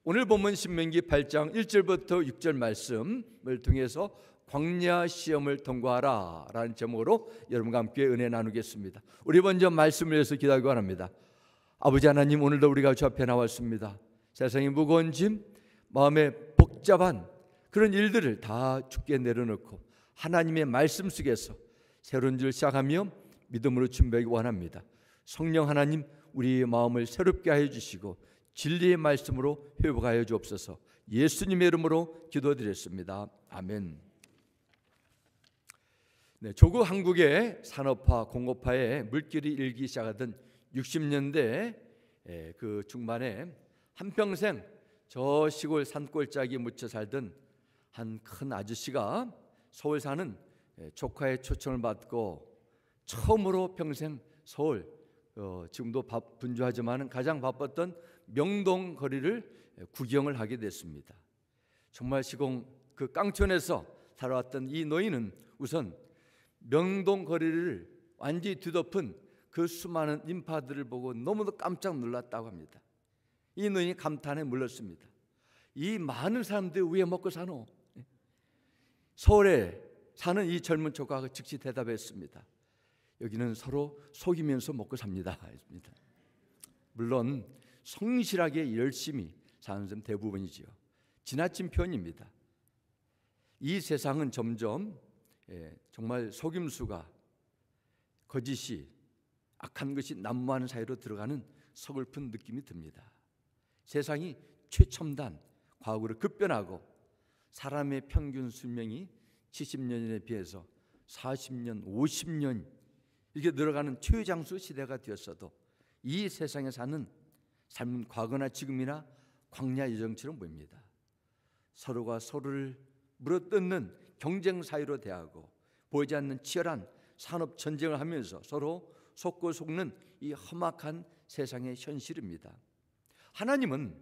오늘 본문 신명기 8장 1절부터 6절 말씀을 통해서 광야 시험을 통과하라 라는 제목으로 여러분과 함께 은혜 나누겠습니다. 우리 먼저 말씀을 위해서 기도하기 바랍니다. 아버지 하나님, 오늘도 우리가 주 앞에 나왔습니다. 세상의 무거운 짐, 마음에 복잡한 그런 일들을 다 주께 내려놓고 하나님의 말씀 속에서 새로운 줄 시작하며 믿음으로 준비하기 원합니다. 성령 하나님, 우리의 마음을 새롭게 하여 주시고 진리의 말씀으로 회복하여 주옵소서. 예수님의 이름으로 기도드렸습니다. 아멘. 네, 조국 한국의 산업화, 공업화에 물길이 일기 시작하던 60년대 그 중반에 한평생 저 시골 산골짜기에 묻혀 살던 한 큰 아저씨가 서울 사는 조카의 초청을 받고 처음으로 평생 서울, 지금도 분주하지만 가장 바빴던 명동 거리를 구경을 하게 됐습니다. 정말 시공 그 깡촌에서 살아왔던 이 노인은 우선 명동 거리를 완전히 뒤덮은 그 수많은 인파들을 보고 너무도 깜짝 놀랐다고 합니다. 이 노인이 감탄에 물렀습니다. 이 많은 사람들이 왜 먹고 사노? 서울에 사는 이 젊은 조카가 즉시 대답했습니다. 여기는 서로 속이면서 먹고 삽니다. 물론 성실하게 열심히 사는 사람 대부분이지요. 지나친 표현입니다. 이 세상은 점점 정말 속임수가, 거짓이, 악한 것이 난무하는 사이로 들어가는 서글픈 느낌이 듭니다. 세상이 최첨단 과학으로 급변하고 사람의 평균 수명이 70년에 비해서 40년, 50년 이렇게 늘어가는 최장수 시대가 되었어도 이 세상에 사는 삶은 과거나 지금이나 광야 여정처럼 보입니다. 서로가 서로를 물어뜯는 경쟁 사이로 대하고 보이지 않는 치열한 산업 전쟁을 하면서 서로 속고 속는 이 험악한 세상의 현실입니다. 하나님은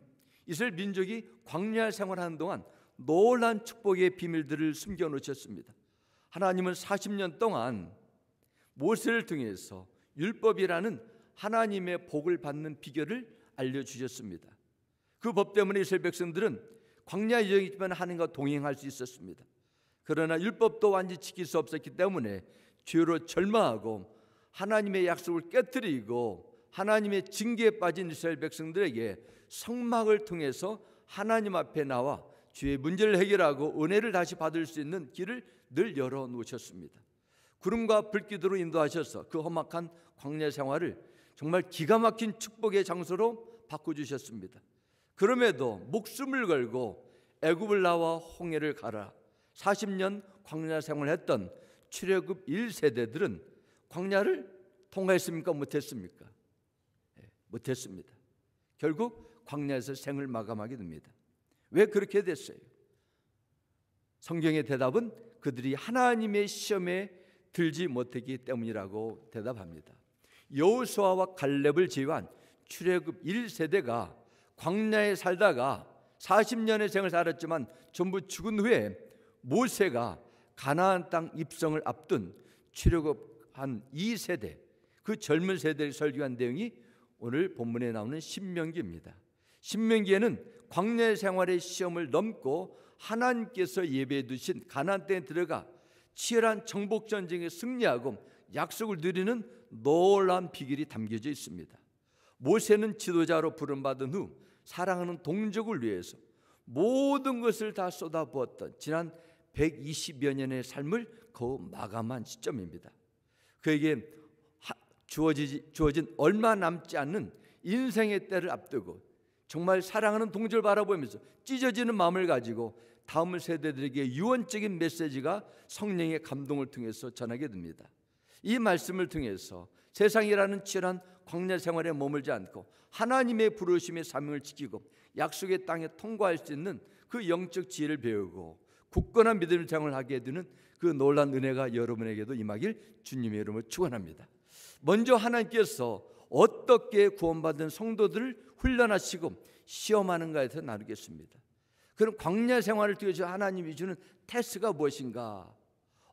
이스라엘 민족이 광야 생활하는 동안 놀라운 축복의 비밀들을 숨겨놓으셨습니다. 하나님은 40년 동안 모세를 통해서 율법이라는 하나님의 복을 받는 비결을 알려주셨습니다. 그 법 때문에 이스라엘 백성들은 광야 여정이지만 하나님과 동행할 수 있었습니다. 그러나 율법도 완전히 지킬 수 없었기 때문에 죄로 절망하고 하나님의 약속을 깨뜨리고 하나님의 징계에 빠진 이스라엘 백성들에게 성막을 통해서 하나님 앞에 나와 죄의 문제를 해결하고 은혜를 다시 받을 수 있는 길을 늘 열어놓으셨습니다. 구름과 불기둥으로 인도하셔서 그 험악한 광야 생활을 정말 기가 막힌 축복의 장소로 바꿔주셨습니다. 그럼에도 목숨을 걸고 애굽을 나와 홍해를 가라 40년 광야 생활했던 출애굽 1세대들은 광야를 통과했습니까? 못했습니까? 못했습니다. 결국 광야에서 생을 마감하게 됩니다. 왜 그렇게 됐어요? 성경의 대답은 그들이 하나님의 시험에 들지 못했기 때문이라고 대답합니다. 여호수아와 갈렙을 제외한 출애굽 1세대가 광야에 살다가 40년의 생을 살았지만 전부 죽은 후에 모세가 가나안 땅 입성을 앞둔 출애굽 한 2세대, 그 젊은 세대를 설교한 내용이 오늘 본문에 나오는 신명기입니다. 신명기에는 광야 생활의 시험을 넘고 하나님께서 예배해 두신 가나안 땅에 들어가 치열한 정복 전쟁에 승리하고 약속을 누리는 놀라운 비결이 담겨져 있습니다. 모세는 지도자로 부름받은 후 사랑하는 동족을 위해서 모든 것을 다 쏟아부었던 지난 120여 년의 삶을 거의 마감한 시점입니다. 그에게 주어진 얼마 남지 않는 인생의 때를 앞두고 정말 사랑하는 동족을 바라보면서 찢어지는 마음을 가지고 다음 세대들에게 유언적인 메시지가 성령의 감동을 통해서 전하게 됩니다. 이 말씀을 통해서 세상이라는 치열한 광야 생활에 머물지 않고 하나님의 부르심의 사명을 지키고 약속의 땅에 통과할 수 있는 그 영적 지혜를 배우고 굳건한 믿음의 생활을 하게 되는 그 놀라운 은혜가 여러분에게도 임하길 주님의 이름으로 축원합니다. 먼저 하나님께서 어떻게 구원받은 성도들을 훈련하시고 시험하는가에 대해서 나누겠습니다. 그럼 광야 생활을 통해서 하나님이 주는 테스트가 무엇인가?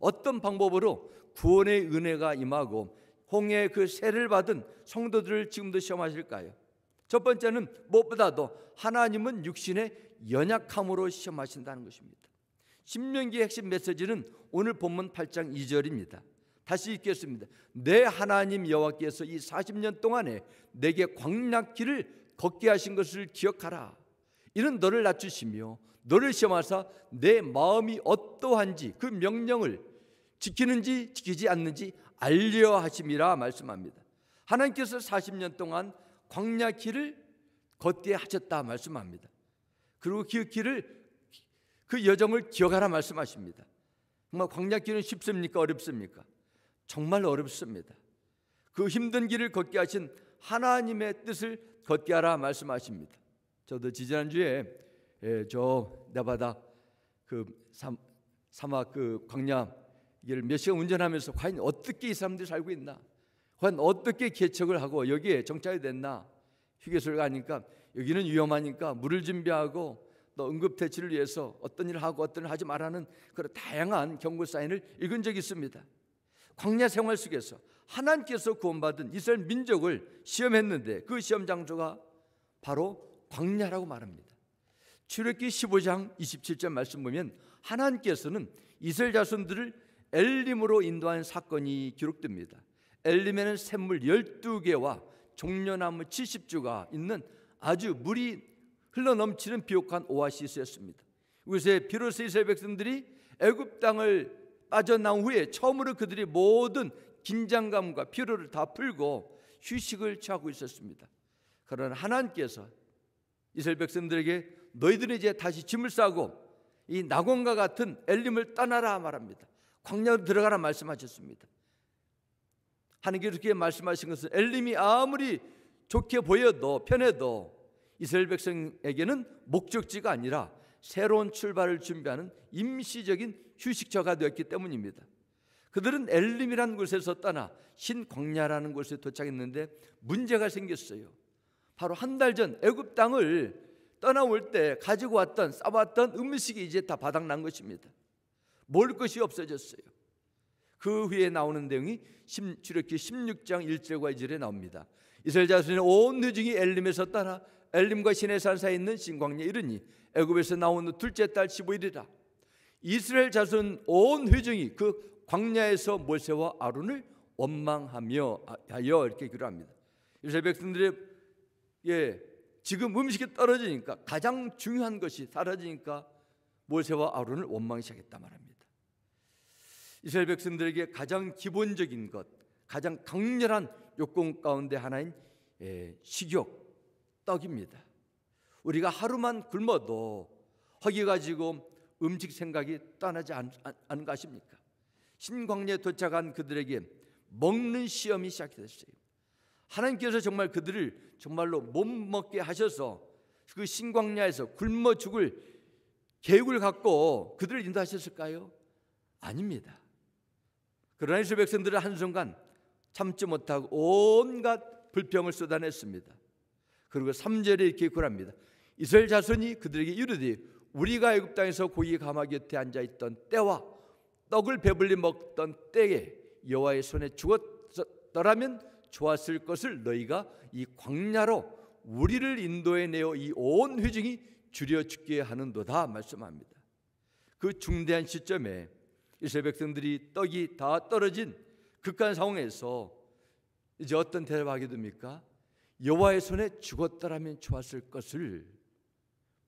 어떤 방법으로 구원의 은혜가 임하고 홍해의 그 세를 받은 성도들을 지금도 시험하실까요? 첫 번째는 무엇보다도 하나님은 육신의 연약함으로 시험하신다는 것입니다. 신명기의 핵심 메시지는 오늘 본문 8장 2절입니다. 다시 읽겠습니다. 내 하나님 여호와께서 이 40년 동안에 내게 광야길을 걷게 하신 것을 기억하라. 이는 너를 낮추시며 너를 시험하사 내 마음이 어떠한지 그 명령을 지키는지 지키지 않는지 알려 하심이라 말씀합니다. 하나님께서 40년 동안 광야길을 걷게 하셨다 말씀합니다. 그리고 그 길을, 그 여정을 기억하라 말씀하십니다. 정말 광야길은 쉽습니까? 어렵습니까? 정말 어렵습니다. 그 힘든 길을 걷게 하신 하나님의 뜻을 걷게 하라 말씀하십니다. 저도 지지난주에 저 네바다 그 사막 그 광야 길을 몇 시간 운전하면서 과연 어떻게 이 사람들이 살고 있나, 과연 어떻게 개척을 하고 여기에 정착이 됐나, 휴게소를 가니까 여기는 위험하니까 물을 준비하고 또 응급대치를 위해서 어떤 일을 하고 어떤 일을 하지 말라는 그런 다양한 경고 사인을 읽은 적이 있습니다. 광야 생활 속에서 하나님께서 구원받은 이스라엘 민족을 시험했는데 그 시험 장소가 바로 광야라고 말합니다. 출애굽기 15장 27절 말씀 보면 하나님께서는 이스라엘 자손들을 엘림으로 인도한 사건이 기록됩니다. 엘림에는 샘물 12개와 종려나무 70주가 있는 아주 물이 흘러넘치는 비옥한 오아시스였습니다. 이곳에 비로소 이스라엘 백성들이 애굽 땅을 빠져나온 후에 처음으로 그들이 모든 긴장감과 피로를 다 풀고 휴식을 취하고 있었습니다. 그러나 하나님께서 이스라엘 백성들에게 너희들은 이제 다시 짐을 싸고 이 낙원과 같은 엘림을 떠나라 말합니다. 광야로 들어가라 말씀하셨습니다. 하나님께서 그렇게 말씀하신 것은 엘림이 아무리 좋게 보여도 편해도 이스라엘 백성에게는 목적지가 아니라 새로운 출발을 준비하는 임시적인 휴식처가 되었기 때문입니다. 그들은 엘림이라는 곳에서 떠나 신광야라는 곳에 도착했는데 문제가 생겼어요. 바로 한 달 전 애굽 땅을 떠나올 때 가지고 왔던 싸왔던 음식이 이제 다 바닥난 것입니다. 먹을 것이 없어졌어요. 그 후에 나오는 내용이 출애굽기 16장 1절과 2절에 나옵니다. 이스라엘 자손의 온 회중이 엘림에서 떠나 엘림과 시내산 사이에 있는 신광야에 이르니 애굽에서 나온 후 둘째 달 15일이라. 이스라엘 자손 온 회중이 그 광야에서 모세와 아론을 원망하며 하여 이렇게 기록합니다. 이스라엘 백성들의 지금 음식이 떨어지니까 가장 중요한 것이 사라지니까 모세와 아론을 원망하기 시작했다 말합니다. 이스라엘 백성들에게 가장 기본적인 것, 가장 강렬한 요건 가운데 하나인 식욕, 떡입니다. 우리가 하루만 굶어도 허기 가지고 음식 생각이 떠나지 않은 것 아십니까? 신광야에 도착한 그들에게 먹는 시험이 시작됐어요. 하나님께서 정말 그들을 정말로 못 먹게 하셔서 그 신광야에서 굶어 죽을 계획을 갖고 그들을 인도하셨을까요? 아닙니다. 그러나 이스라엘 백성들은 한순간 참지 못하고 온갖 불평을 쏟아냈습니다. 그리고 3절에 이렇게 구합니다. 이스라엘 자손이 그들에게 이르되 우리가 애굽 땅에서 고기 가마 곁에 앉아있던 때와 떡을 배불리 먹던 때에 여호와의 손에 죽었더라면 좋았을 것을 너희가 이 광야로 우리를 인도해내어 이 온 회중이 줄여 죽게 하는도다 말씀합니다. 그 중대한 시점에 이스라엘 백성들이 떡이 다 떨어진 극한 상황에서 이제 어떤 대답하게 됩니까? 여호와의 손에 죽었더라면 좋았을 것을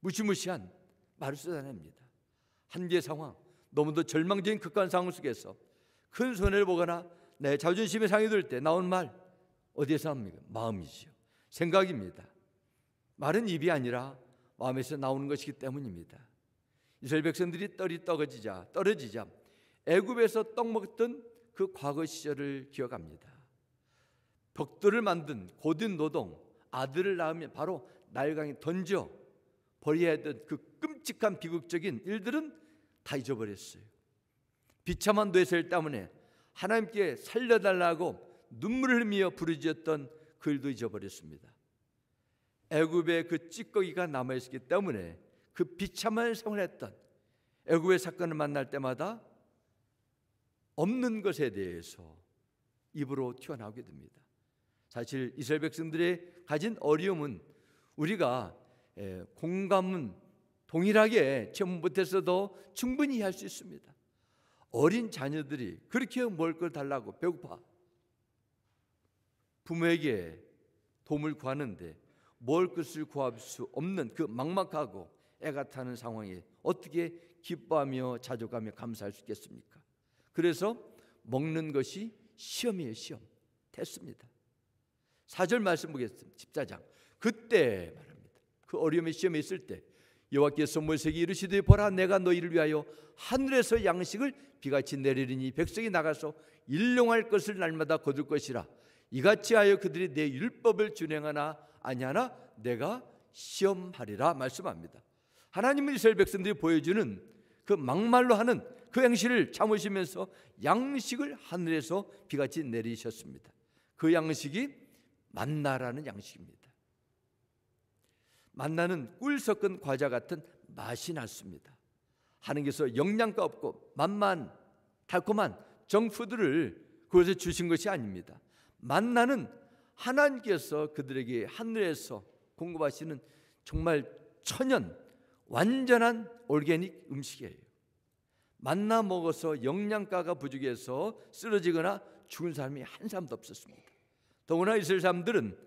무시무시한 말을 쏟아냅니다. 한계 상황, 너무도 절망적인 극한 상황 속에서 큰 손해를 보거나 내 자존심에 상이 들 때 나온 말 어디에서 합니까? 마음이지요. 생각입니다. 말은 입이 아니라 마음에서 나오는 것이기 때문입니다. 이스라엘 백성들이 떡이 떨어지자 애굽에서 떡 먹던 그 과거 시절을 기억합니다. 벽돌을 만든 고된 노동, 아들을 낳으면 바로 나일강에 던져 버려야 했던 그 끔찍한 비극적인 일들은 다 잊어버렸어요. 비참한 뇌설 때문에 하나님께 살려달라고 눈물을 흘리며 부르짖었던 그 일도 잊어버렸습니다. 애굽의 그 찌꺼기가 남아있었기 때문에 그 비참한 생활을 했던 애굽의 사건을 만날 때마다 없는 것에 대해서 입으로 튀어나오게 됩니다. 사실 이스라엘 백성들의 가진 어려움은 우리가 공감은 동일하게 체험 못했어도 충분히 이해할 수 있습니다. 어린 자녀들이 그렇게 먹을 걸 달라고 배고파 부모에게 도움을 구하는데 먹을 것을 구할 수 없는 그 막막하고 애가 타는 상황에 어떻게 기뻐하며 자족하며 감사할 수 있겠습니까? 그래서 먹는 것이 시험이에요. 시험. 됐습니다. 4절 말씀 보겠습니다. 14장. 그때 말합니다. 그 어려움의 시험에 있을 때 여호와께서 모세에게 이르시되 보라 내가 너희를 위하여 하늘에서 양식을 비같이 내리리니 백성이 나가서 일용할 것을 날마다 거둘 것이라. 이같이 하여 그들이 내 율법을 준행하나 아니하나 내가 시험하리라 말씀합니다. 하나님은 이스라엘 백성들이 보여주는 그 막말로 하는 그 행실을 참으시면서 양식을 하늘에서 비같이 내리셨습니다. 그 양식이 만나라는 양식입니다. 만나는 꿀 섞은 과자 같은 맛이 났습니다. 하나님께서 영양가 없고 맛만 달콤한 정푸드를 그것에 주신 것이 아닙니다. 만나는 하나님께서 그들에게 하늘에서 공급하시는 정말 천연 완전한 오르게닉 음식이에요. 만나 먹어서 영양가가 부족해서 쓰러지거나 죽은 사람이 한 사람도 없었습니다. 더구나 이스라엘 사람들은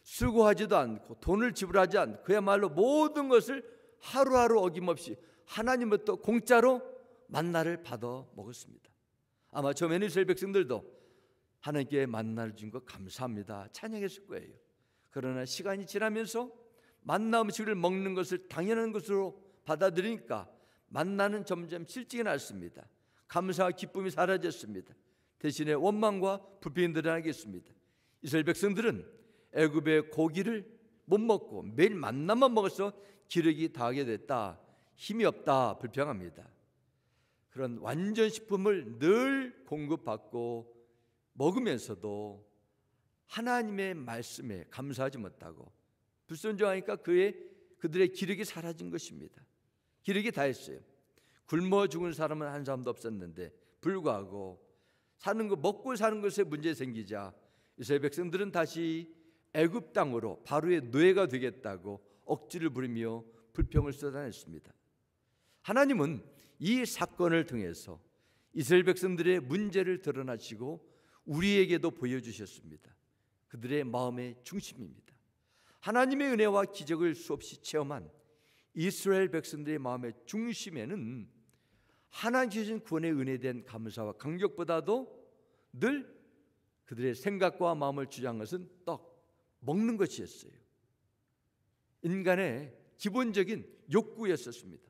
수고하지도 않고 돈을 지불하지 않고 그야말로 모든 것을 하루하루 어김없이 하나님부터 공짜로 만나를 받아 먹었습니다. 아마 처음에는 이스라엘 백성들도 하나님께 만나를 준 것 감사합니다 찬양했을 거예요. 그러나 시간이 지나면서 만나 음식을 먹는 것을 당연한 것으로 받아들이니까 만나는 점점 실증이 났습니다. 감사와 기쁨이 사라졌습니다. 대신에 원망과 불평이 드러나겠습니다. 이스라엘 백성들은 애굽의 고기를 못 먹고 매일 만나만 먹어서 기력이 다하게 됐다. 힘이 없다. 불평합니다. 그런 완전 식품을 늘 공급받고 먹으면서도 하나님의 말씀에 감사하지 못하고 불순종하니까 그들의 기력이 사라진 것입니다. 기력이 다했어요. 굶어 죽은 사람은 한 사람도 없었는데 불구하고 먹고 사는 것에 문제 생기자 이스라엘 백성들은 다시 애굽 땅으로 바로의 노예가 되겠다고 억지를 부리며 불평을 쏟아냈습니다. 하나님은 이 사건을 통해서 이스라엘 백성들의 문제를 드러나시고 우리에게도 보여주셨습니다. 그들의 마음의 중심입니다. 하나님의 은혜와 기적을 수없이 체험한 이스라엘 백성들의 마음의 중심에는 하나님 주신 구원의 은혜에 대한 감사와 감격보다도 늘 그들의 생각과 마음을 주장한 것은 먹는 것이었어요. 인간의 기본적인 욕구였었습니다.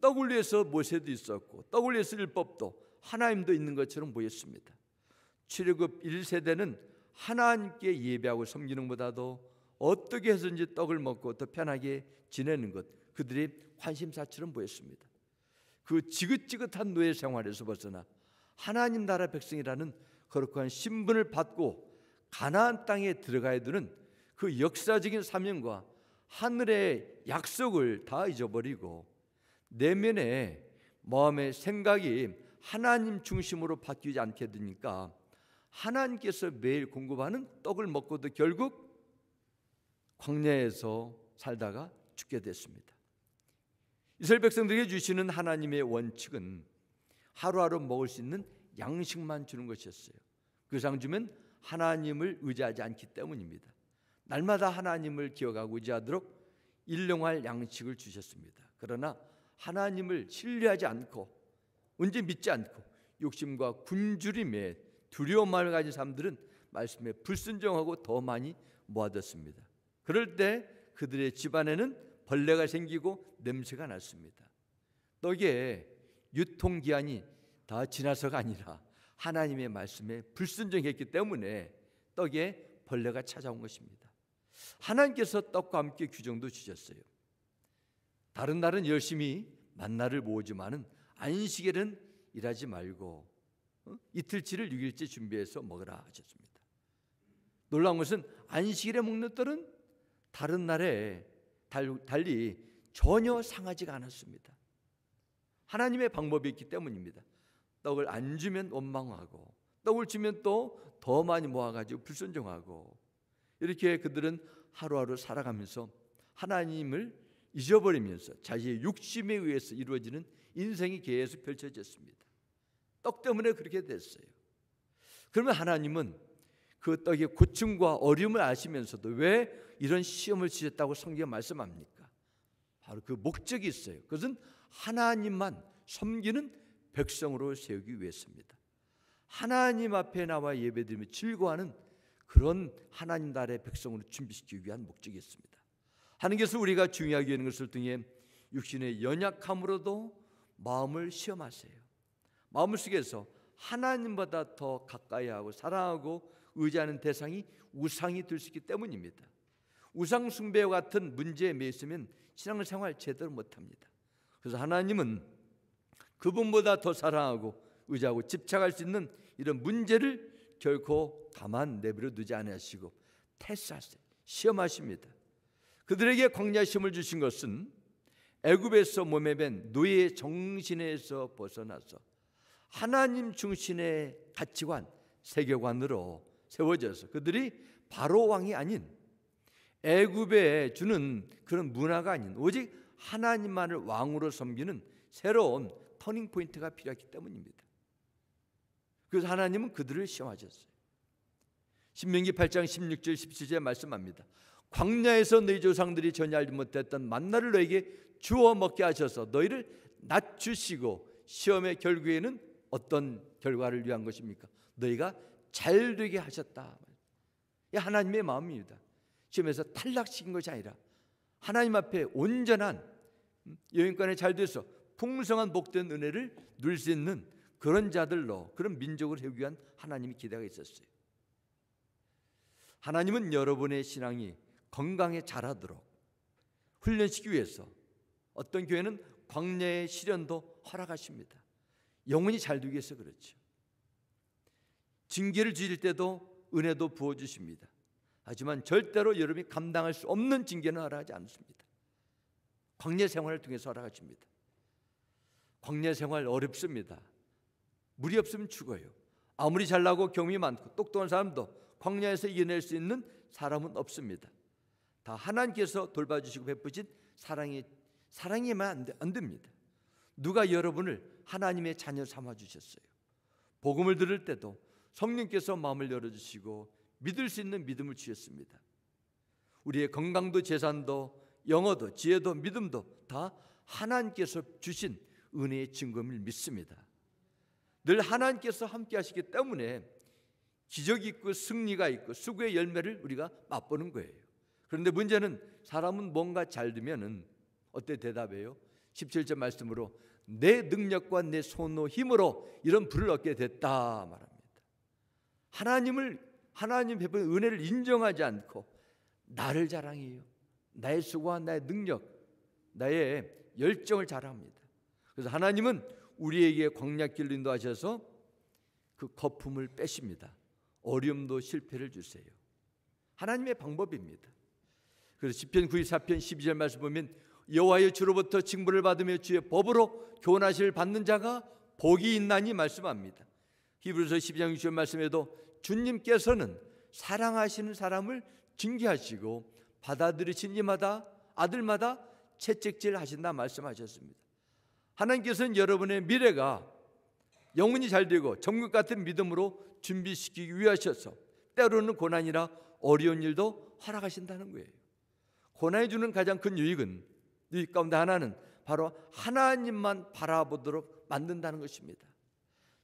떡을 위해서 모세도 있었고 떡을 위해서 율법도 하나님도 있는 것처럼 보였습니다. 출애굽 1세대는 하나님께 예배하고 섬기는 것보다도 어떻게 해서든지 떡을 먹고 더 편하게 지내는 것 그들의 관심사처럼 보였습니다. 그 지긋지긋한 노예 생활에서 벗어나 하나님 나라 백성이라는 거룩한 신분을 받고 가나안 땅에 들어가야 되는 그 역사적인 사명과 하늘의 약속을 다 잊어버리고 내면의 마음의 생각이 하나님 중심으로 바뀌지 않게 되니까 하나님께서 매일 공급하는 떡을 먹고도 결국 광야에서 살다가 죽게 됐습니다. 이스라엘 백성들에게 주시는 하나님의 원칙은 하루하루 먹을 수 있는 양식만 주는 것이었어요. 그 이상 주면 하나님을 의지하지 않기 때문입니다. 날마다 하나님을 기억하고 의지하도록 일용할 양식을 주셨습니다. 그러나 하나님을 신뢰하지 않고 언제 믿지 않고 욕심과 굶주림에 두려움을 가진 사람들은 말씀에 불순종하고 더 많이 모아뒀습니다. 그럴 때 그들의 집안에는 벌레가 생기고 냄새가 났습니다. 떡의 유통기한이 다 지나서가 아니라 하나님의 말씀에 불순종했기 때문에 떡에 벌레가 찾아온 것입니다. 하나님께서 떡과 함께 규정도 주셨어요. 다른 날은 열심히 만나를 모으지만은 안식일은 일하지 말고 이틀치를 6일째 준비해서 먹으라 하셨습니다. 놀라운 것은 안식일에 먹는 떡은 다른 날에 달리 전혀 상하지가 않았습니다. 하나님의 방법이 있기 때문입니다. 떡을 안 주면 원망하고 떡을 주면 또 더 많이 모아가지고 불순종하고 이렇게 그들은 하루하루 살아가면서 하나님을 잊어버리면서 자기의 욕심에 의해서 이루어지는 인생이 계속 펼쳐졌습니다. 떡 때문에 그렇게 됐어요. 그러면 하나님은 그 떡의 고충과 어려움을 아시면서도 왜 이런 시험을 주셨다고 성경에 말씀합니까? 바로 그 목적이 있어요. 그것은 하나님만 섬기는 백성으로 세우기 위해서입니다. 하나님 앞에 나와 예배드리며 즐거워하는 그런 하나님 나라의 백성으로 준비시키기 위한 목적이 있습니다. 하나님께서 우리가 중요하게 여기는 것을 통해 육신의 연약함으로도 마음을 시험하세요. 마음 속에서 하나님보다 더 가까이하고 사랑하고 의지하는 대상이 우상이 될 수 있기 때문입니다. 우상 숭배와 같은 문제에 매이면 신앙생활 제대로 못합니다. 그래서 하나님은 그분보다 더 사랑하고 의지하고 집착할 수 있는 이런 문제를 결코 가만 내버려 두지 않으시고 테스트하세요. 시험하십니다. 그들에게 광야 시험을 주신 것은 애굽에서 몸에 밴 노예 정신에서 벗어나서 하나님 중심의 가치관, 세계관으로 세워져서 그들이 바로 왕이 아닌 애굽에 주는 그런 문화가 아닌 오직 하나님만을 왕으로 섬기는 새로운 터닝 포인트가 필요했기 때문입니다. 그래서 하나님은 그들을 시험하셨어요. 신명기 8장 16절 17절에 말씀합니다. 광야에서 너희 조상들이 전혀 알지 못했던 만나를 너에게 주어 먹게 하셔서 너희를 낮추시고 시험의 결국에는 어떤 결과를 위한 것입니까? 너희가 잘 되게 하셨다. 이 하나님의 마음입니다. 시험에서 탈락시킨 것이 아니라 하나님 앞에 온전한 여인간에 잘 돼서 풍성한 복된 은혜를 누릴 수 있는 그런 자들로 그런 민족을 세우기 위한 하나님의 기대가 있었어요. 하나님은 여러분의 신앙이 건강에 자라도록 훈련시키기 위해서 어떤 교회는 광야의 시련도 허락하십니다. 영혼이 잘 되기 위해서 그렇죠. 징계를 주실 때도 은혜도 부어주십니다. 하지만 절대로 여러분이 감당할 수 없는 징계는 허락하지 않습니다. 광야 생활을 통해서 허락하십니다. 광야 생활 어렵습니다. 물이 없으면 죽어요. 아무리 잘나고 경험이 많고 똑똑한 사람도 광야에서 이겨낼 수 있는 사람은 없습니다. 다 하나님께서 돌봐주시고 베푸신 사랑이면 안 됩니다. 누가 여러분을 하나님의 자녀 삼아주셨어요? 복음을 들을 때도 성령께서 마음을 열어주시고 믿을 수 있는 믿음을 주셨습니다. 우리의 건강도 재산도 영어도 지혜도 믿음도 다 하나님께서 주신 은혜의 증거임을 믿습니다. 늘 하나님께서 함께 하시기 때문에 기적이 있고 승리가 있고 수고의 열매를 우리가 맛보는 거예요. 그런데 문제는 사람은 뭔가 잘 되면은 어때 대답해요? 17절 말씀으로 내 능력과 내 손의 힘으로 이런 부를 얻게 됐다 말합니다. 하나님 베푼 은혜를 인정하지 않고 나를 자랑해요. 나의 수고와 나의 능력, 나의 열정을 자랑합니다. 그래서 하나님은 우리에게 광야길로 인도하셔서 그 거품을 빼십니다. 어려움도 실패를 주세요. 하나님의 방법입니다. 그래서 시편 94편 12절 말씀 보면 여호와의 주로부터 징벌을 받으며 주의 법으로 교훈하시를 받는 자가 복이 있나니 말씀합니다. 히브리서 12장 6절 말씀에도 주님께서는 사랑하시는 사람을 징계하시고 받아들이신 이마다 아들마다 채찍질 하신다 말씀하셨습니다. 하나님께서는 여러분의 미래가 영혼이 잘 되고 정국 같은 믿음으로 준비시키기 위하셔서 때로는 고난이나 어려운 일도 허락하신다는 거예요. 고난이 주는 가장 큰 유익은 이 가운데 하나는 바로 하나님만 바라보도록 만든다는 것입니다.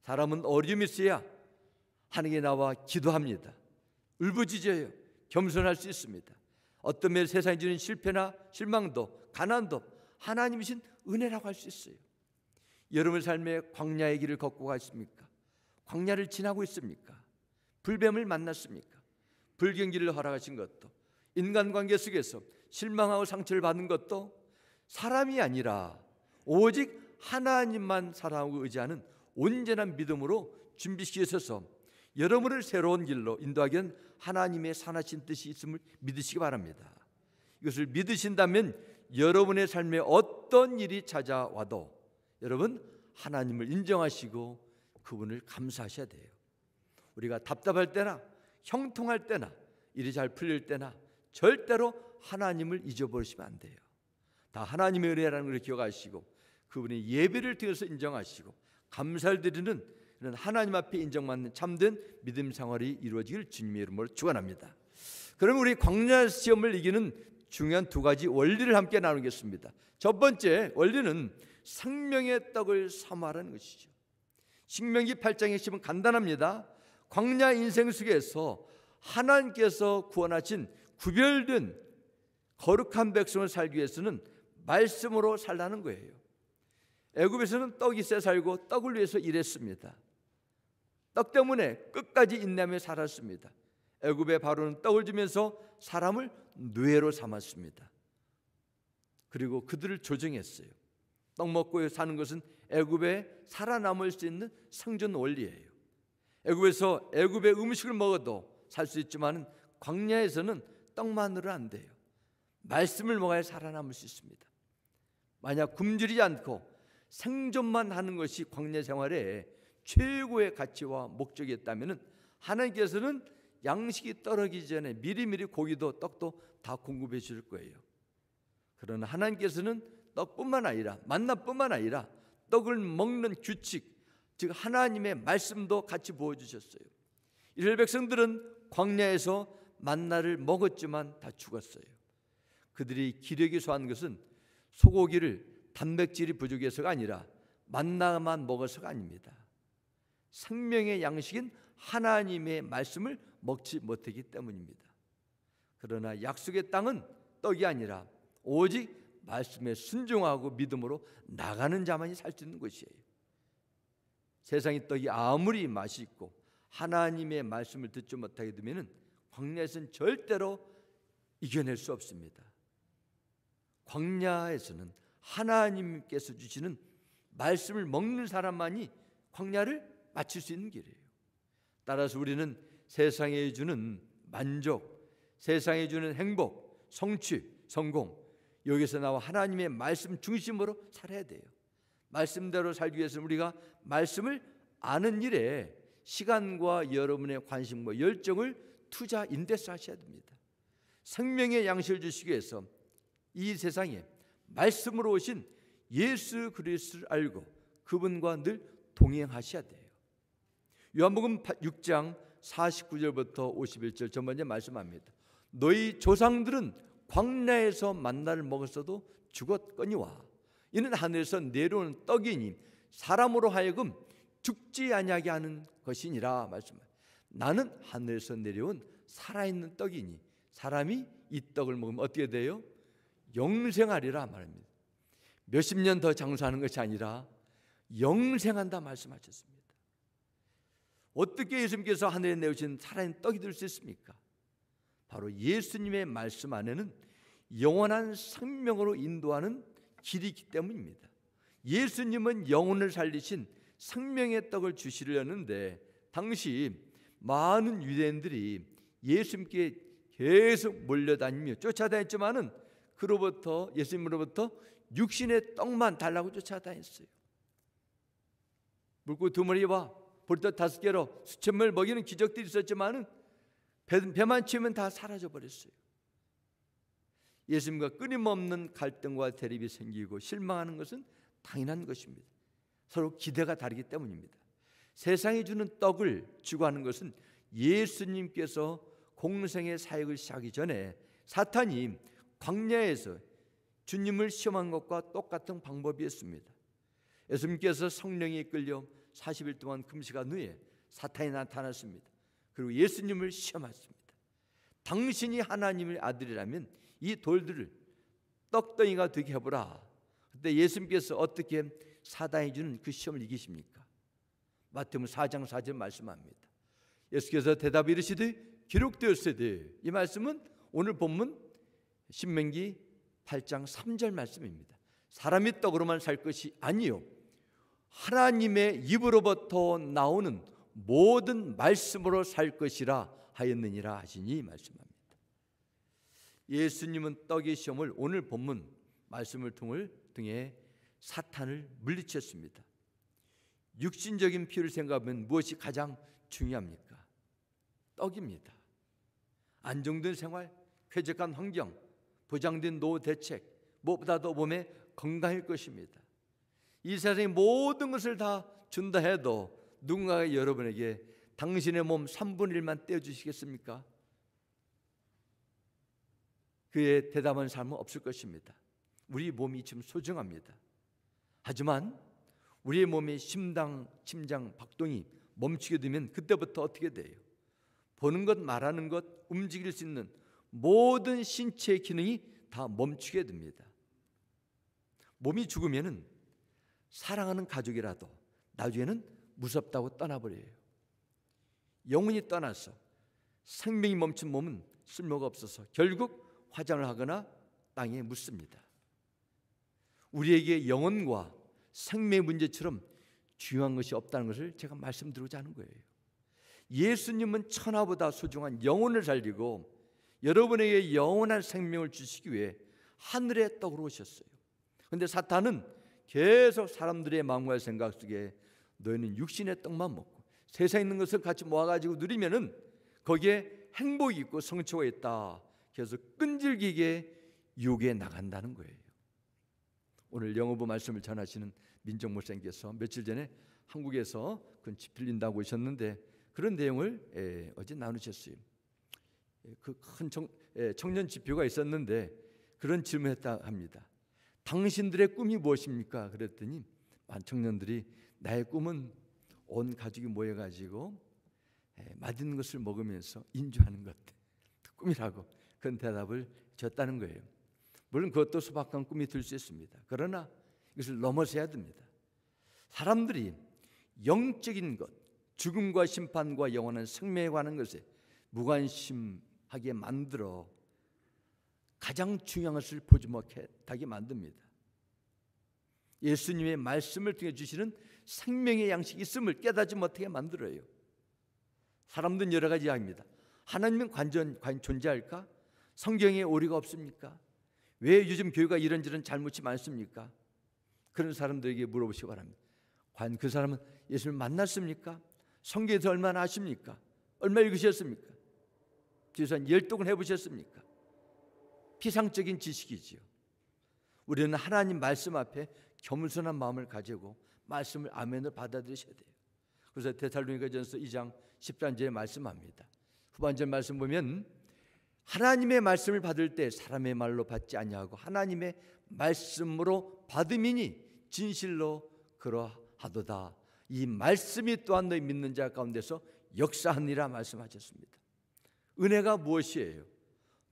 사람은 어려움이 있어야 하나님께 나와 기도합니다. 울부짖어요. 겸손할 수 있습니다. 어떤 면에 세상이 주는 실패나 실망도 가난도 하나님이신 은혜라고 할 수 있어요. 여러분의 삶에 광야의 길을 걷고 가십니까? 광야를 지나고 있습니까? 불뱀을 만났습니까? 불경기를 허락하신 것도 인간관계 속에서 실망하고 상처를 받는 것도 사람이 아니라 오직 하나님만 사랑하고 의지하는 온전한 믿음으로 준비시키셔서 여러분을 새로운 길로 인도하기 위한 하나님의 선하신 뜻이 있음을 믿으시기 바랍니다. 이것을 믿으신다면 여러분의 삶에 어떤 일이 찾아와도 여러분 하나님을 인정하시고 그분을 감사하셔야 돼요. 우리가 답답할 때나 형통할 때나 일이 잘 풀릴 때나 절대로 하나님을 잊어버리시면 안 돼요. 다 하나님의 은혜라는 걸 기억하시고 그분의 예배를 통해서 인정하시고 감사를 드리는 이런 하나님 앞에 인정받는 참된 믿음 생활이 이루어지길 주님의 이름으로 축원합니다. 그럼 우리 광야 시험을 이기는 중요한 두 가지 원리를 함께 나누겠습니다. 첫 번째 원리는 생명의 떡을 사모하라는 것이죠. 신명기 8장의 핵심은 간단합니다. 광야 인생 속에서 하나님께서 구원하신 구별된 거룩한 백성을 살기 위해서는 말씀으로 살라는 거예요. 애굽에서는 떡이 세 살고 떡을 위해서 일했습니다. 떡 때문에 끝까지 인내하며 살았습니다. 애굽의 바로는 떡을 주면서 사람을 노예로 삼았습니다. 그리고 그들을 조정했어요. 떡 먹고 사는 것은 애굽에 살아남을 수 있는 생존 원리예요. 애굽에서 애굽의 음식을 먹어도 살 수 있지만 광야에서는 떡만으로 안 돼요. 말씀을 먹어야 살아남을 수 있습니다. 만약 굶주리지 않고 생존만 하는 것이 광야 생활의 최고의 가치와 목적이었다면 하나님께서는 양식이 떨어지기 전에 미리미리 고기도 떡도 다 공급해 줄 거예요. 그러나 하나님께서는 떡뿐만 아니라 만나뿐만 아니라 떡을 먹는 규칙, 즉 하나님의 말씀도 같이 보여주셨어요. 이스라엘 백성들은 광야에서 만나를 먹었지만 다 죽었어요. 그들이 기력이 소한 것은 소고기를 단백질이 부족해서가 아니라 만나만 먹어서가 아닙니다. 생명의 양식인 하나님의 말씀을 먹지 못하기 때문입니다. 그러나 약속의 땅은 떡이 아니라 오직 말씀에 순종하고 믿음으로 나가는 자만이 살 수 있는 것이에요. 세상의 떡이 아무리 맛있고 하나님의 말씀을 듣지 못하게 되면 광야에서는 절대로 이겨낼 수 없습니다. 광야에서는 하나님께서 주시는 말씀을 먹는 사람만이 광야를 마칠 수 있는 길이에요. 따라서 우리는 세상에 주는 만족, 세상에 주는 행복, 성취, 성공, 여기서 나와 하나님의 말씀 중심으로 살아야 돼요. 말씀대로 살기 위해서는 우리가 말씀을 아는 일에 시간과 여러분의 관심과 열정을 투자 인데서 하셔야 됩니다. 생명의 양식을 주시기 위해서 이 세상에 말씀으로 오신 예수 그리스도를 알고 그분과 늘 동행하셔야 돼요. 요한복음 6장 49절부터 51절 전번에 말씀합니다. 너희 조상들은 광야에서 만나를 먹었어도 죽었거니와 이는 하늘에서 내려오는 떡이니 사람으로 하여금 죽지 아니하게 하는 것이니라 말씀합니다. 나는 하늘에서 내려온 살아있는 떡이니 사람이 이 떡을 먹으면 어떻게 돼요? 영생하리라 말합니다. 몇십 년 더 장수하는 것이 아니라 영생한다 말씀하셨습니다. 어떻게 예수님께서 하늘에 내오신 살아있는 떡이 될 수 있습니까? 바로 예수님의 말씀 안에는 영원한 생명으로 인도하는 길이 있기 때문입니다. 예수님은 영혼을 살리신 생명의 떡을 주시려는데 당시 많은 유대인들이 예수님께 계속 몰려다니며 쫓아다녔지만은 그로부터 예수님으로부터 육신의 떡만 달라고 쫓아다녔어요. 물고 두 마리와 보리떡 5개로 수천명을 먹이는 기적들이 있었지만은 배만 채우면 다 사라져 버렸어요. 예수님과 끊임없는 갈등과 대립이 생기고 실망하는 것은 당연한 것입니다. 서로 기대가 다르기 때문입니다. 세상이 주는 떡을 추구하는 것은 예수님께서 공생의 사역을 시작하기 전에 사탄이 광야에서 주님을 시험한 것과 똑같은 방법이었습니다. 예수님께서 성령에 이끌려 40일 동안 금식한 후에 사탄이 나타났습니다. 그리고 예수님을 시험했습니다. 당신이 하나님의 아들이라면 이 돌들을 떡덩이가 되게 해보라. 그때 예수님께서 어떻게 사단이 주는 그 시험을 이기십니까? 마태복음 4장 4절 말씀합니다. 예수께서 대답 이르시되 기록되었으되, 이 말씀은 오늘 본문 신명기 8장 3절 말씀입니다. 사람이 떡으로만 살 것이 아니요 하나님의 입으로부터 나오는 모든 말씀으로 살 것이라 하였느니라 하시니 말씀합니다. 예수님은 떡의 시험을 오늘 본문 말씀을 통해 사탄을 물리쳤습니다. 육신적인 피를 생각하면 무엇이 가장 중요합니까? 떡입니다. 안정된 생활, 쾌적한 환경, 보장된 노후 대책, 무엇보다도 몸에 건강일 것입니다. 이 세상의 모든 것을 다 준다 해도 누군가가 여러분에게 당신의 몸 3분의 1만 떼어주시겠습니까? 그에 대답하는 사람은 없을 것입니다. 우리 몸이 지금 소중합니다. 하지만 우리의 몸의 심장 박동이 멈추게 되면 그때부터 어떻게 돼요? 보는 것, 말하는 것, 움직일 수 있는 모든 신체의 기능이 다 멈추게 됩니다. 몸이 죽으면은 사랑하는 가족이라도 나중에는 무섭다고 떠나버려요. 영혼이 떠나서 생명이 멈춘 몸은 쓸모가 없어서 결국 화장을 하거나 땅에 묻습니다. 우리에게 영혼과 생명의 문제처럼 중요한 것이 없다는 것을 제가 말씀드리고자 하는 거예요. 예수님은 천하보다 소중한 영혼을 살리고 여러분에게 영원한 생명을 주시기 위해 하늘의 떡으로 오셨어요. 그런데 사탄은 계속 사람들의 마음과 생각 속에 너희는 육신의 떡만 먹고 세상에 있는 것을 같이 모아가지고 누리면은 거기에 행복이 있고 성취가 있다. 그래서 끈질기게 유혹해 나간다는 거예요. 오늘 영어부 말씀을 전하시는 민정 목사님께서 며칠 전에 한국에서 그 집필린다고 오셨는데 그런 내용을 어제 나누셨어요. 그 큰 청년 지표가 있었는데 그런 질문했다 합니다. 당신들의 꿈이 무엇입니까? 그랬더니 많은 청년들이 나의 꿈은 온 가족이 모여가지고 맛있는 것을 먹으면서 인주하는 것 꿈이라고 그런 대답을 줬다는 거예요. 물론 그것도 소박한 꿈이 될 수 있습니다. 그러나 이것을 넘어서야 됩니다. 사람들이 영적인 것, 죽음과 심판과 영원한 생명에 관한 것에 무관심하게 만들어 가장 중요한 것을 보지 못하게 만듭니다. 예수님의 말씀을 통해 주시는 생명의 양식이 있음을 깨닫지 못하게 만들어요. 사람들은 여러 가지 이야기합니다. 하나님은 과연 존재할까? 성경에 오류가 없습니까? 왜 요즘 교회가 이런저런 잘못이 많습니까? 그런 사람들에게 물어보시기 바랍니다. 과연 그 사람은 예수님을 만났습니까? 성경에서 얼마나 아십니까? 얼마 읽으셨습니까? 뒤에서 열독을 해보셨습니까? 피상적인 지식이지요. 우리는 하나님 말씀 앞에 겸손한 마음을 가지고 말씀을 아멘으로 받아들이셔야 돼요. 그래서 데살로니가전서 2장 13절에 말씀합니다. 후반절 말씀 보면 하나님의 말씀을 받을 때 사람의 말로 받지 아니하고 하나님의 말씀으로 받음이니 진실로 그러하도다. 이 말씀이 또한 너희 믿는 자 가운데서 역사하니라 말씀하셨습니다. 은혜가 무엇이에요?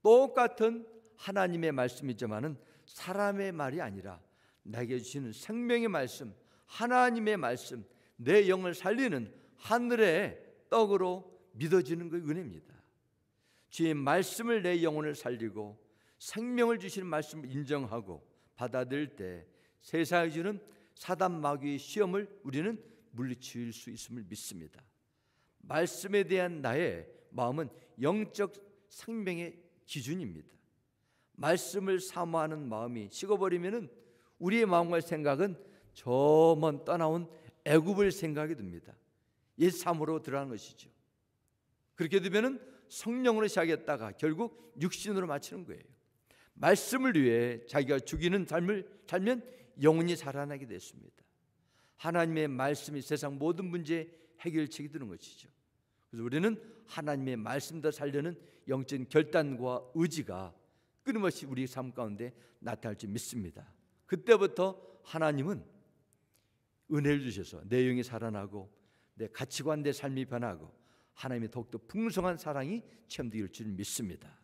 똑같은 하나님의 말씀이지만은 사람의 말이 아니라 나에게 주시는 생명의 말씀, 하나님의 말씀, 내 영을 살리는 하늘의 떡으로 믿어지는 그 은혜입니다. 주의 말씀을 내 영혼을 살리고 생명을 주시는 말씀을 인정하고 받아들일 때 세상에 주는 사단 마귀의 시험을 우리는 물리칠 수 있음을 믿습니다. 말씀에 대한 나의 마음은 영적 생명의 기준입니다. 말씀을 사모하는 마음이 식어버리면 우리의 마음과 생각은 저 먼 떠나온 애굽을 생각이 듭니다. 옛 삶으로 들어가는 것이죠. 그렇게 되면 성령으로 시작했다가 결국 육신으로 마치는 거예요. 말씀을 위해 자기가 죽이는 삶을 살면 영혼이 살아나게 됐습니다. 하나님의 말씀이 세상 모든 문제의 해결책이 되는 것이죠. 그래서 우리는 하나님의 말씀도 살려는 영적인 결단과 의지가 끊임없이 우리 삶 가운데 나타날 줄 믿습니다. 그때부터 하나님은 은혜를 주셔서 내 영이 살아나고 내 가치관, 내 삶이 변하고 하나님의 더욱더 풍성한 사랑이 체험될 줄 믿습니다.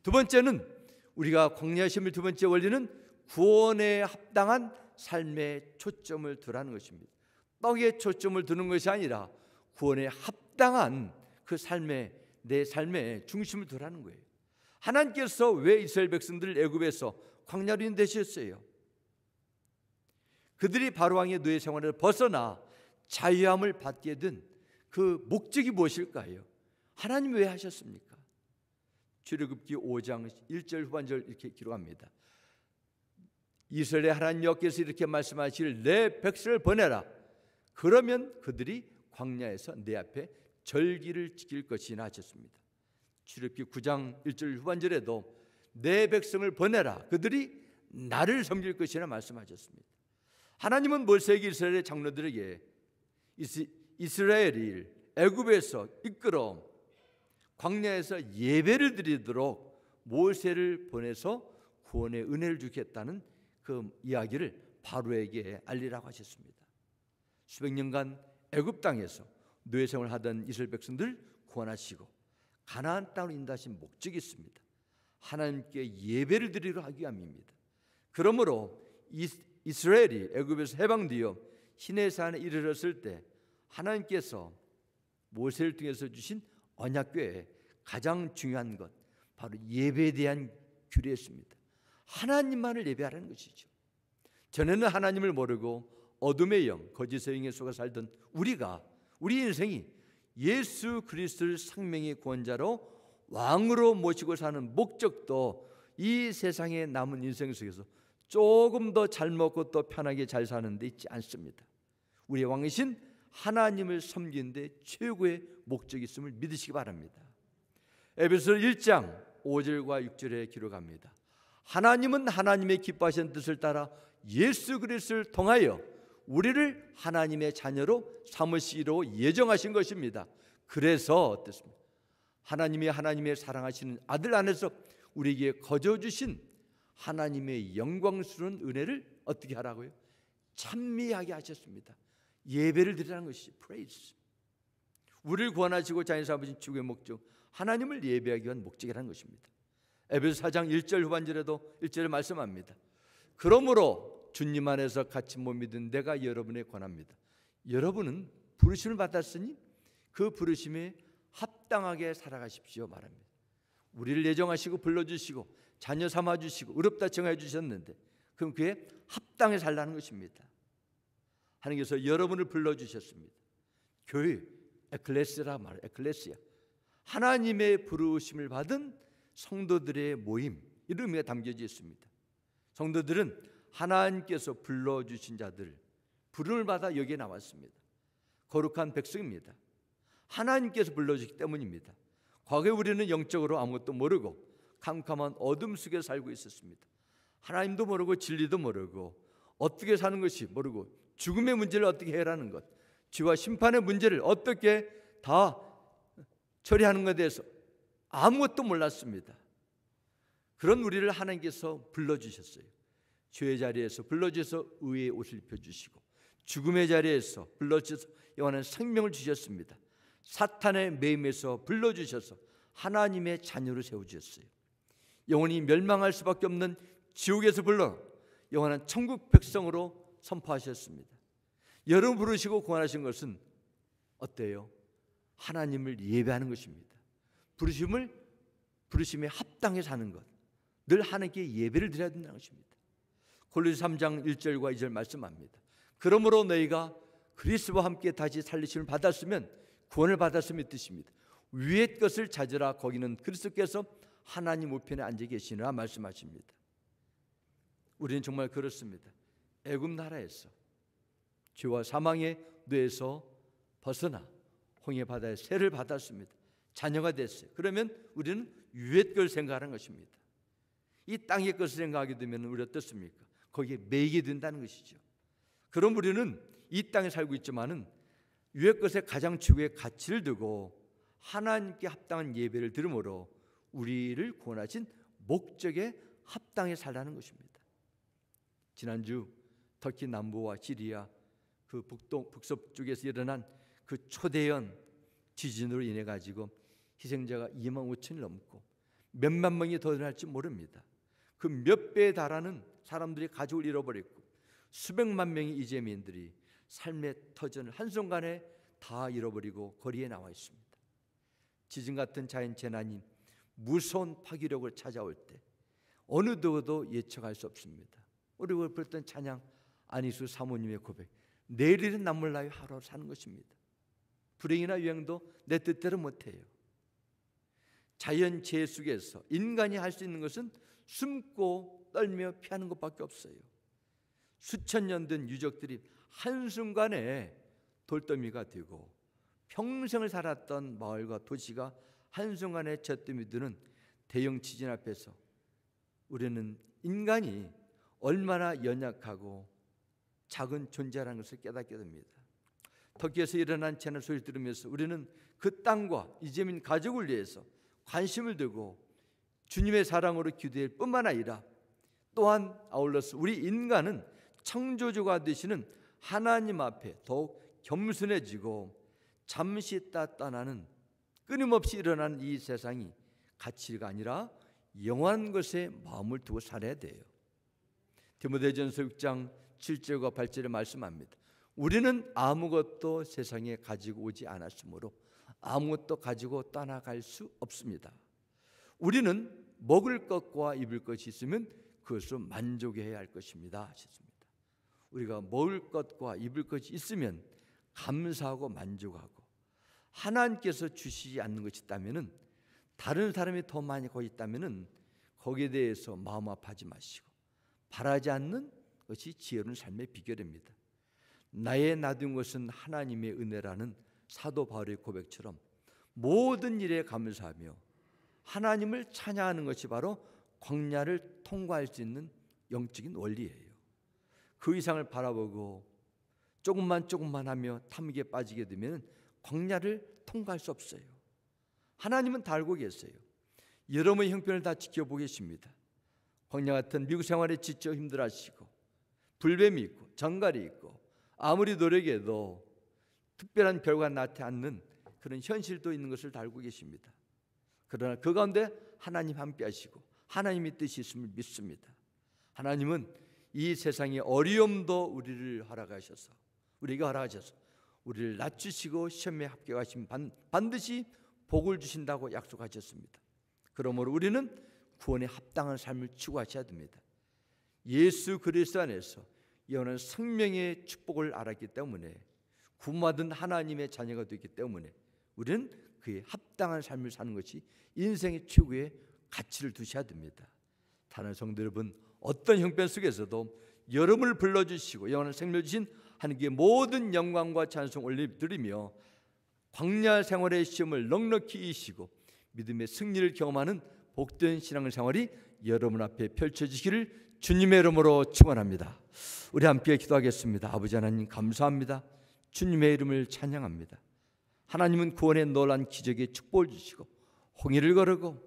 두 번째는 우리가 광야심의 두 번째 원리는 구원에 합당한 삶에 초점을 두라는 것입니다. 떡에 초점을 두는 것이 아니라 구원에 합당한 그 삶에 내 삶의 중심을 두라는 거예요. 하나님께서 왜 이스라엘 백성들을 애굽에서 광야로 인도하셨어요? 그들이 바로왕의 노예 생활을 벗어나 자유함을 받게 된 그 목적이 무엇일까요? 하나님 왜 하셨습니까? 출애굽기 5장 1절 후반절 이렇게 기록합니다. 이스라엘의 하나님 여호와께서 이렇게 말씀하시길 내 백성을 보내라. 그러면 그들이 광야에서 내 앞에 절기를 지킬 것이나 하셨습니다. 출애굽기 9장 1절 후반절에도 내 백성을 보내라, 그들이 나를 섬길 것이라 말씀하셨습니다. 하나님은 모세에게 이스라엘의 장로들에게 이스라엘이 애굽에서 이끌어 광야에서 예배를 드리도록 모세를 보내서 구원의 은혜를 주겠다는 그 이야기를 바로에게 알리라고 하셨습니다. 수백 년간 애굽 땅에서 노예 생활을 하던 이스라엘 백성들 구원하시고 가나안 땅으로 인도하신 목적이 있습니다. 하나님께 예배를 드리려 하기 위함입니다. 그러므로 이스라엘이 애굽에서 해방되어 시내산에 이르렀을 때 하나님께서 모세를 통해서 주신 언약궤에 가장 중요한 것, 바로 예배에 대한 규례였습니다. 하나님만을 예배하라는 것이죠. 전에는 하나님을 모르고 어둠의 영, 거짓의 영에 속아 살던 우리 인생이 예수 그리스도를 생명의 구원자로 왕으로 모시고 사는 목적도 이 세상에 남은 인생 속에서 조금 더 잘 먹고 또 편하게 잘 사는 데 있지 않습니다. 우리의 왕이신 하나님을 섬기는 데 최고의 목적이 있음을 믿으시기 바랍니다. 에베소서 1장 5절과 6절에 기록합니다. 하나님은 하나님의 기뻐하신 뜻을 따라 예수 그리스도를 통하여 우리를 하나님의 자녀로 삼으시기로 예정하신 것입니다. 그래서 어떻습니까? 하나님의 사랑하시는 아들 안에서 우리에게 거저 주신 하나님의 영광스러운 은혜를 어떻게 하라고요? 찬미하게 하셨습니다. 예배를 드리라는 것이 praise. 우리를 구원하시고 자녀 삼으신 주의 목적, 하나님을 예배하기 위한 목적이라는 것입니다. 에베소 4장 1절 후반절에도 1절에 말씀합니다. 그러므로 주님 안에서 같이 못 믿은 내가 여러분에 권합니다. 여러분은 부르심을 받았으니 그 부르심에 합당하게 살아가십시오 말합니다. 우리를 예정하시고 불러주시고 자녀 삼아주시고 의롭다 정해 주셨는데 그럼 그에 합당해 살라는 것입니다. 하나님께서 여러분을 불러주셨습니다. 교회, 에클레시아라 말해요. 에클레시아, 하나님의 부르심을 받은 성도들의 모임, 이런 의미가 담겨져 있습니다. 성도들은 하나님께서 불러주신 자들, 부름을 받아 여기에 나왔습니다. 거룩한 백성입니다. 하나님께서 불러주시기 때문입니다. 과거에 우리는 영적으로 아무것도 모르고 캄캄한 어둠 속에 살고 있었습니다. 하나님도 모르고 진리도 모르고 어떻게 사는 것이 모르고 죽음의 문제를 어떻게 해결하는 것, 죄와 심판의 문제를 어떻게 다 처리하는 것에 대해서 아무것도 몰랐습니다. 그런 우리를 하나님께서 불러주셨어요. 죄의 자리에서 불러주셔서 의의 옷을 입혀주시고 죽음의 자리에서 불러주셔서 영원한 생명을 주셨습니다. 사탄의 매임에서 불러주셔서 하나님의 자녀로 세워주셨어요. 영원히 멸망할 수밖에 없는 지옥에서 불러 영원한 천국 백성으로 선포하셨습니다. 여러분 부르시고 구원하신 것은 어때요? 하나님을 예배하는 것입니다. 부르심에 합당해 사는 것, 늘 하나님께 예배를 드려야 된다는 것입니다. 골로새 3장 1절과 2절 말씀합니다. 그러므로 너희가 그리스도와 함께 다시 살리심을 받았으면 구원을 받았음의 뜻입니다. 위의 것을 찾으라, 거기는 그리스도께서 하나님 우편에 앉아 계시느라 말씀하십니다. 우리는 정말 그렇습니다. 애굽 나라에서 죄와 사망의 뇌에서 벗어나 홍해 바다의 세를 받았습니다. 자녀가 됐어요. 그러면 우리는 위의 걸 생각하는 것입니다. 이 땅의 것을 생각하게 되면 우리 어떻습니까? 거기에 매이게 된다는 것이죠. 그럼 우리는 이 땅에 살고 있지만은 위의 것에 가장 최고의 가치를 두고 하나님께 합당한 예배를 드림으로 우리를 구원하신 목적에 합당해 살라는 것입니다. 지난주 터키 남부와 시리아 그 북서쪽 쪽에서 일어난 그 초대형 지진으로 인해 가지고 희생자가 2만 5천이 넘고 몇만 명이 더 일어날지 모릅니다. 그 몇 배에 달하는 사람들이 가족을 잃어버렸고 수백만 명의 이재민들이 삶의 터전을 한순간에 다 잃어버리고 거리에 나와 있습니다. 지진 같은 자연 재난이 무서운 파괴력을 찾아올 때 어느 누구도 예측할 수 없습니다. 우리가 불렀던 찬양 안희수 사모님의 고백, 내일은 남몰라요 하루 사는 것입니다. 불행이나 유행도 내 뜻대로 못해요. 자연 재해 속에서 인간이 할 수 있는 것은 숨고 떨며 피하는 것밖에 없어요. 수천 년 된 유적들이 한순간에 돌더미가 되고 평생을 살았던 마을과 도시가 한순간에 젖더미 드는 대형 지진 앞에서 우리는 인간이 얼마나 연약하고 작은 존재라는 것을 깨닫게 됩니다. 터키에서 일어난 재난 소리를 들으면서 우리는 그 땅과 이재민 가족을 위해서 관심을 두고 주님의 사랑으로 기도할 뿐만 아니라 또한 아울러서 우리 인간은 창조주가 되시는 하나님 앞에 더욱 겸손해지고 잠시 떠나는 끊임없이 일어나는 이 세상이 가치가 아니라 영원한 것에 마음을 두고 살아야 돼요. 디모데전서 6장 7절과 8절에 말씀합니다. 우리는 아무것도 세상에 가지고 오지 않았으므로 아무것도 가지고 떠나갈 수 없습니다. 우리는 먹을 것과 입을 것이 있으면 그것으로 만족해야 할 것입니다 하셨습니다. 우리가 먹을 것과 입을 것이 있으면 감사하고 만족하고, 하나님께서 주시지 않는 것이 있다면, 다른 사람이 더 많이 거기 있다면 거기에 대해서 마음 아파하지 마시고 바라지 않는 것이 지혜로운 삶의 비결입니다. 나의 놔둔 것은 하나님의 은혜라는 사도 바울의 고백처럼 모든 일에 감사하며 하나님을 찬양하는 것이 바로 광야를 통과할 수 있는 영적인 원리예요. 그 이상을 바라보고 조금만 하며 탐욕에 빠지게 되면 광야를 통과할 수 없어요. 하나님은 다 알고 계세요. 여러분의 형편을 다 지켜보겠습니다. 광야 같은 미국 생활에 지쳐 힘들어하시고 불뱀이 있고 정갈이 있고 아무리 노력해도 특별한 결과가 나타나지 않는 그런 현실도 있는 것을 다 알고 계십니다. 그러나 그 가운데 하나님 함께 하시고 하나님의 뜻이 있음을 믿습니다. 하나님은 이 세상의 어려움도 우리에게 허락하셔서 우리를 낮추시고 시험에 합격하시면 반드시 복을 주신다고 약속하셨습니다. 그러므로 우리는 구원에 합당한 삶을 추구하셔야 됩니다. 예수 그리스도 안에서 영원한 생명의 축복을 알았기 때문에, 구원받은 하나님의 자녀가 되기 때문에 우리는 그에 합당한 삶을 사는 것이 인생의 최고의 가치를 두셔야 됩니다. 사랑하는 성도 여러분, 어떤 형편 속에서도 여러분을 불러주시고 영원한 생명을 주신 하나님께 모든 영광과 찬송 올려드리며 광야 생활의 시험을 넉넉히 이기시고 믿음의 승리를 경험하는 복된 신앙생활이 여러분 앞에 펼쳐지기를 주님의 이름으로 축원합니다. 우리 함께 기도하겠습니다. 아버지 하나님, 감사합니다. 주님의 이름을 찬양합니다. 하나님은 구원의 놀란 기적의 축복을 주시고 홍해를 거르고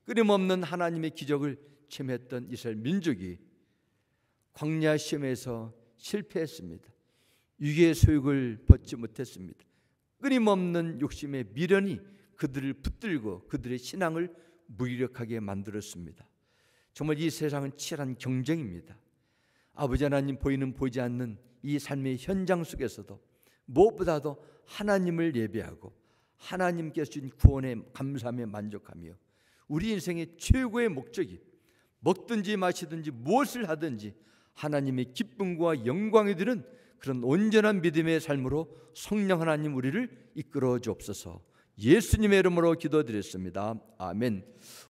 끊임없는 하나님의 기적을 체험했던 이스라엘 민족이 광야 시험에서 실패했습니다. 유괴의 소욕을 벗지 못했습니다. 끊임없는 욕심의 미련이 그들을 붙들고 그들의 신앙을 무기력하게 만들었습니다. 정말 이 세상은 치열한 경쟁입니다. 아버지 하나님, 보이는 보이지 않는 이 삶의 현장 속에서도 무엇보다도 하나님을 예배하고 하나님께서 주신 구원에 감사하며 만족하며 우리 인생의 최고의 목적이 먹든지 마시든지 무엇을 하든지 하나님의 기쁨과 영광이 드는 그런 온전한 믿음의 삶으로 성령 하나님 우리를 이끌어 주옵소서. 예수님의 이름으로 기도드렸습니다. 아멘.